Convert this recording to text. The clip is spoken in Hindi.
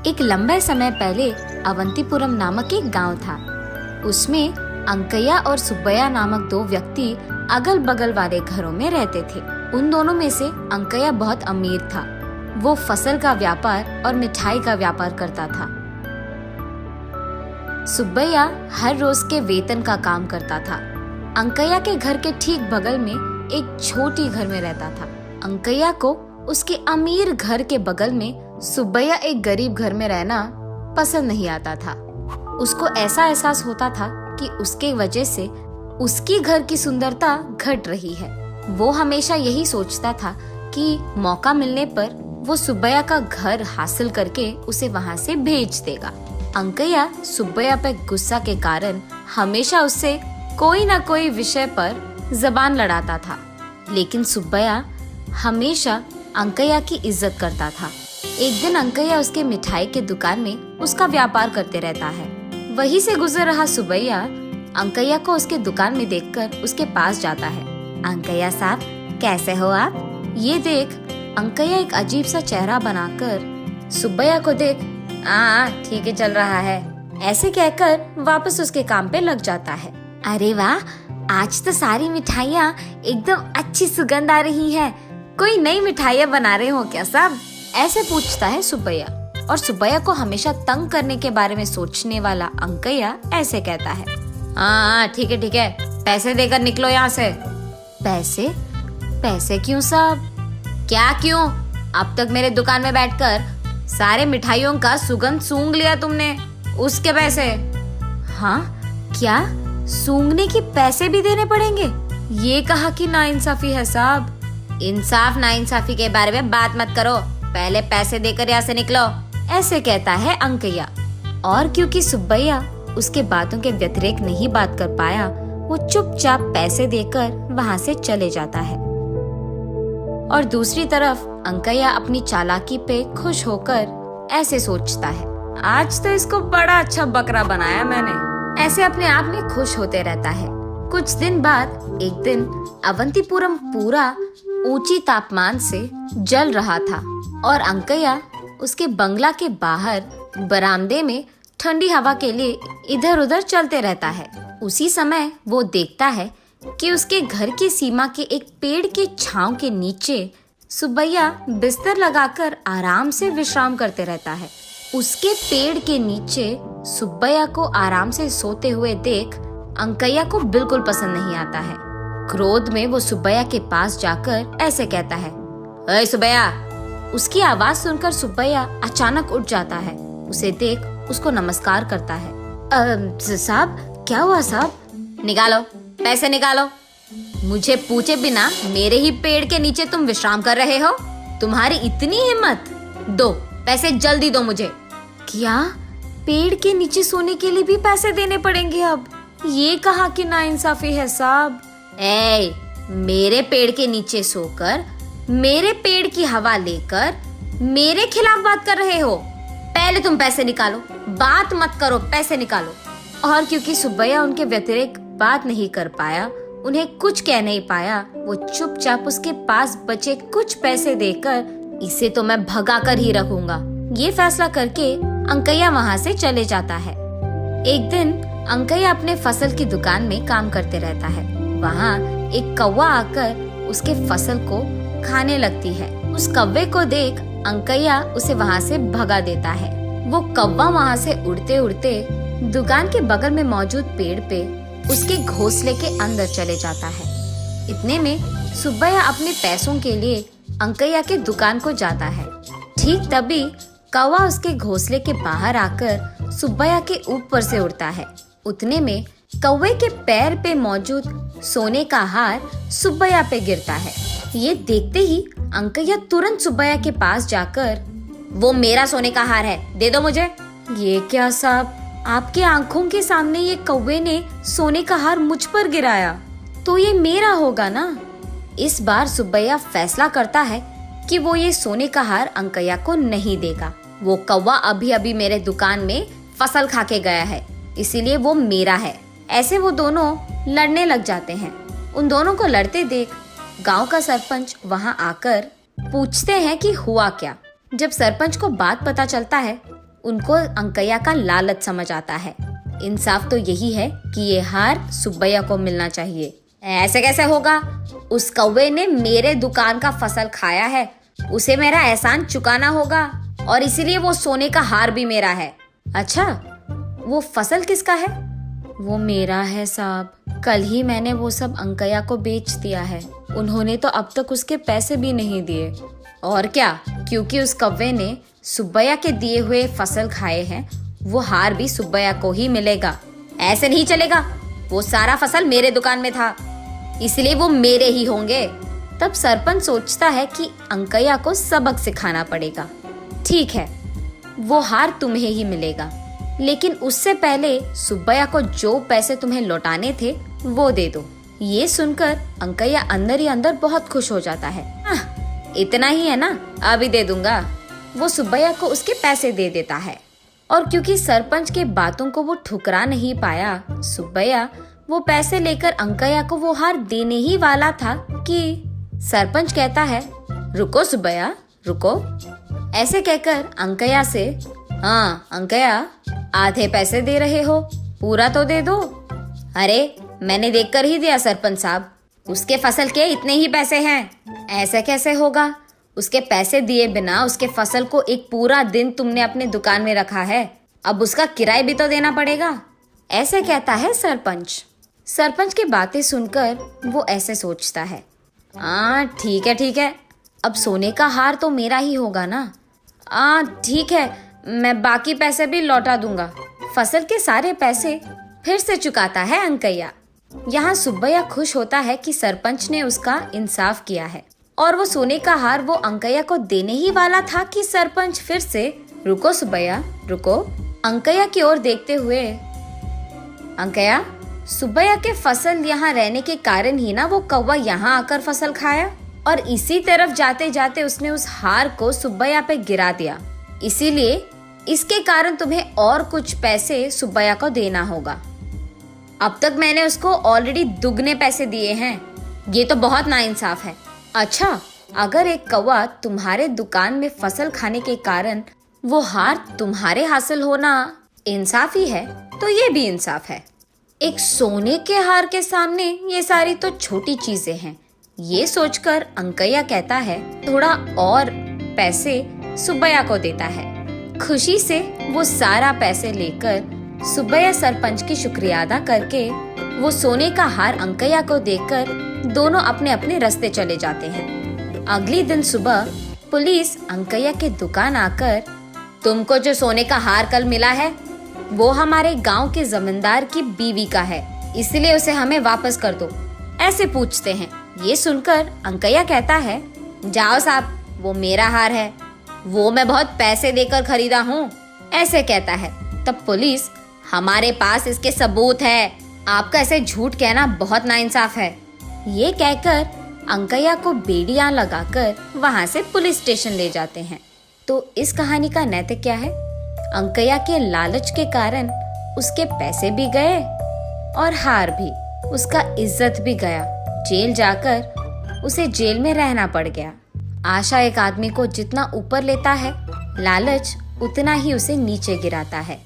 एक लंबे समय पहले अवंतीपुरम नामक एक गांव था। उसमें अंकैया और सुब्बैया नामक दो व्यक्ति अगल बगल वाले घरों में रहते थे। उन दोनों में से अंकैया बहुत अमीर था। वो फसल का व्यापार और मिठाई का व्यापार करता था। सुब्बैया हर रोज के वेतन का काम करता था। अंकैया के घर के ठीक बगल में एक छोटी घर में रहता था। अंकैया को उसके अमीर घर के बगल में सुब्बैया एक गरीब घर में रहना पसंद नहीं आता था। उसको ऐसा एहसास होता था कि उसके वजह से उसकी घर की सुंदरता घट रही है। वो हमेशा यही सोचता था कि मौका मिलने पर वो सुब्बैया का घर हासिल करके उसे वहाँ से भेज देगा। अंकैया सुब्बैया पे गुस्सा के कारण हमेशा उससे कोई न कोई विषय पर जबान लड़ाता था, लेकिन सुब्बैया हमेशा अंकैया की इज्जत करता था। एक दिन अंकैया उसके मिठाई के दुकान में उसका व्यापार करते रहता है। वहीं से गुजर रहा सुब्बैया अंकैया को उसके दुकान में देखकर उसके पास जाता है। अंकैया साहब, कैसे हो आप? ये देख अंकैया एक अजीब सा चेहरा बनाकर सुब्बैया को देख ठीक है चल रहा है ऐसे कहकर वापस उसके काम पे लग जाता है। अरे वाह, आज तो सारी मिठाइयाँ एकदम अच्छी सुगंध आ रही है। कोई नई मिठाइयाँ बना रहे हो क्या साहब? ऐसे पूछता है सुब्बैया। और सुब्बैया को हमेशा तंग करने के बारे में सोचने वाला अंकैया ऐसे कहता है, ठीक है, पैसे देकर निकलो यहाँ से। पैसे? पैसे क्यों साहब? क्या क्यों? अब तक मेरे दुकान में बैठकर सारे मिठाइयों का सुगंध सूंघ लिया तुमने, उसके पैसे। हाँ क्या? सूंघने के पैसे भी देने पड़ेंगे? ये कहा कि नाइंसाफी है साहब। इंसाफ नाइंसाफी के बारे में बात मत करो, पहले पैसे देकर यहाँ से निकलो, ऐसे कहता है अंकैया। और क्योंकि सुब्बैया उसके बातों के व्यतिरेक नहीं बात कर पाया, वो चुपचाप पैसे देकर वहाँ से चले जाता है। और दूसरी तरफ अंकैया अपनी चालाकी पे खुश होकर ऐसे सोचता है, आज तो इसको बड़ा अच्छा बकरा बनाया मैंने। ऐसे अपने आप में खुश होते रहता है। कुछ दिन बाद एक दिन अवंतीपुरम पूरा ऊंची तापमान से जल रहा था और अंकैया उसके बंगला के बाहर बरामदे में ठंडी हवा के लिए इधर उधर चलते रहता है। उसी समय वो देखता है कि उसके घर की सीमा के एक पेड़ के छांव के नीचे सुब्बैया बिस्तर लगाकर आराम से विश्राम करते रहता है। उसके पेड़ के नीचे सुब्बैया को आराम से सोते हुए देख अंकैया को बिल्कुल पसंद नहीं आता है। क्रोध में वो सुब्बैया के पास जाकर ऐसे कहता है, अरे सुब्बैया। उसकी आवाज सुनकर सुब्बैया अचानक उठ जाता है। उसे देख उसको नमस्कार करता है। साहब, क्या हुआ साहब? निकालो पैसे, निकालो। मुझे पूछे बिना मेरे ही पेड़ के नीचे तुम विश्राम कर रहे हो? तुम्हारी इतनी हिम्मत? दो पैसे, जल्दी दो मुझे। क्या? पेड़ के नीचे सोने के लिए भी पैसे देने पड़ेंगे अब? ये कहा कि नाइंसाफी है साहब। मेरे पेड़ के नीचे सोकर मेरे पेड़ की हवा लेकर मेरे खिलाफ बात कर रहे हो? पहले तुम पैसे निकालो, बात मत करो, पैसे निकालो। और क्योंकि सुब्बैया उनके व्यतिरेक बात नहीं कर पाया, उन्हें कुछ कह नहीं पाया, वो चुपचाप उसके पास बचे कुछ पैसे देकर इसे तो मैं भगा कर ही रखूंगा, ये फैसला करके अंकैया वहाँ से चले जाता है। एक दिन अंकैया अपने फसल की दुकान में काम करते रहता है। वहाँ एक कौवा आकर उसके फसल को खाने लगती है। उस कौवे को देख अंकैया उसे वहाँ से भगा देता है। वो कौवा वहाँ से उड़ते उड़ते दुकान के बगल में मौजूद पेड़ पे उसके घोंसले के अंदर चले जाता है। इतने में सुब्बैया अपने पैसों के लिए अंकैया के दुकान को जाता है। ठीक तभी कौवा उसके घोंसले के बाहर आकर सुब्बैया के ऊपर से उड़ता है। उतने में कौवे के पैर पे मौजूद सोने का हार सुब्बैया पे गिरता है। ये देखते ही अंकैया तुरंत सुब्बैया के पास जाकर, वो मेरा सोने का हार है, दे दो मुझे। ये क्या साहब, आपके आंखों के सामने ये कौवे ने सोने का हार मुझ पर गिराया, तो ये मेरा होगा ना। इस बार सुब्बैया फैसला करता है कि वो ये सोने का हार अंकैया को नहीं देगा। वो कौवा अभी अभी मेरे दुकान में फसल खा के गया है, इसीलिए वो मेरा है। ऐसे वो दोनों लड़ने लग जाते हैं। उन दोनों को लड़ते देख गांव का सरपंच वहां आकर पूछते हैं कि हुआ क्या। जब सरपंच को बात पता चलता है, उनको अंकैया का लालच समझ आता है। इंसाफ तो यही है कि ये हार सुब्बैया को मिलना चाहिए। ऐसे कैसे होगा? उस कौवे ने मेरे दुकान का फसल खाया है, उसे मेरा एहसान चुकाना होगा और इसीलिए वो सोने का हार भी मेरा है। अच्छा, वो फसल किसका है? वो मेरा है साहब। कल ही मैंने वो सब अंकैया को बेच दिया है। उन्होंने तो अब तक उसके पैसे भी नहीं दिए। और क्या, क्योंकि उस कौवे ने सुब्बैया के दिए हुए फसल खाए हैं, वो हार भी सुब्बैया को ही मिलेगा। ऐसे नहीं चलेगा, वो सारा फसल मेरे दुकान में था, इसलिए वो मेरे ही होंगे। तब सरपंच सोचता है कि अंकैया को सबक सिखाना पड़ेगा। ठीक है, वो हार तुम्हें ही मिलेगा, लेकिन उससे पहले सुब्बैया को जो पैसे तुम्हें लौटाने थे वो दे दो। ये सुनकर अंकैया अंदर ही अंदर बहुत खुश हो जाता है। इतना ही है ना, अभी दे दूंगा। वो सुब्बैया को उसके पैसे दे देता है और क्योंकि सरपंच के बातों को वो ठुकरा नहीं पाया, सुब्बैया वो पैसे लेकर अंकैया को वो हार देने ही वाला था कि सरपंच कहता है, रुको सुब्बैया रुको। ऐसे कहकर अंकैया से, हाँ अंकैया, आधे पैसे दे रहे हो, पूरा तो दे दो। अरे मैंने देखकर ही दिया सरपंच साहब, उसके फसल के इतने ही पैसे हैं। ऐसे कैसे होगा? उसके पैसे दिए बिना उसके फसल को एक पूरा दिन तुमने अपने दुकान में रखा है, अब उसका किराया भी तो देना पड़ेगा। ऐसे कहता है सरपंच। सरपंच की बातें सुनकर वो ऐसे सोचता है, हाँ ठीक है, अब सोने का हार तो मेरा ही होगा ना। ठीक है, मैं बाकी पैसे भी लौटा दूंगा। फसल के सारे पैसे फिर से चुकाता है अंकैया। यहाँ सुब्बैया खुश होता है कि सरपंच ने उसका इंसाफ किया है और वो सोने का हार वो अंकैया को देने ही वाला था कि सरपंच फिर से, रुको सुब्बैया रुको, अंकैया की ओर देखते हुए, अंकैया, सुब्बैया के फसल यहाँ रहने के कारण ही ना वो कौवा यहाँ आकर फसल खाया और इसी तरफ जाते जाते उसने उस हार को सुब्बैया पे गिरा दिया, इसीलिए इसके कारण तुम्हें और कुछ पैसे सुब्बैया को देना होगा। अब तक मैंने उसको ऑलरेडी दुगने पैसे दिए हैं, ये तो बहुत नाइंसाफ है। अच्छा, अगर एक कौवा तुम्हारे दुकान में फसल खाने के कारण वो हार तुम्हारे हासिल होना इंसाफ ही है, तो ये भी इंसाफ है। एक सोने के हार के सामने ये सारी तो छोटी चीजें हैं। ये सोचकर अंकैया कहता है, थोड़ा और पैसे सुब्बैया को देता है। खुशी से वो सारा पैसे लेकर सुब्बैया सरपंच की शुक्रिया अदा करके वो सोने का हार अंकैया को देकर दोनों अपने अपने रास्ते चले जाते हैं। अगले दिन सुबह पुलिस अंकैया के दुकान आकर, तुमको जो सोने का हार कल मिला है वो हमारे गांव के जमींदार की बीवी का है, इसलिए उसे हमें वापस कर दो, ऐसे पूछते हैं। ये सुनकर अंकैया कहता है, जाओ साहब, वो मेरा हार है, वो मैं बहुत पैसे देकर खरीदा हूँ, ऐसे कहता है। तब पुलिस, हमारे पास इसके सबूत है, आपका ऐसे झूठ कहना बहुत नाइंसाफ है। ये कहकर अंकैया को बेड़ियां लगाकर वहां से पुलिस स्टेशन ले जाते हैं। तो इस कहानी का नैतिक क्या है? अंकैया के लालच के कारण उसके पैसे भी गए और हार भी, उसका इज्जत भी गया। जेल जाकर उसे जेल में रहना पड़ गया। आशा एक आदमी को जितना ऊपर लेता है, लालच उतना ही उसे नीचे गिराता है।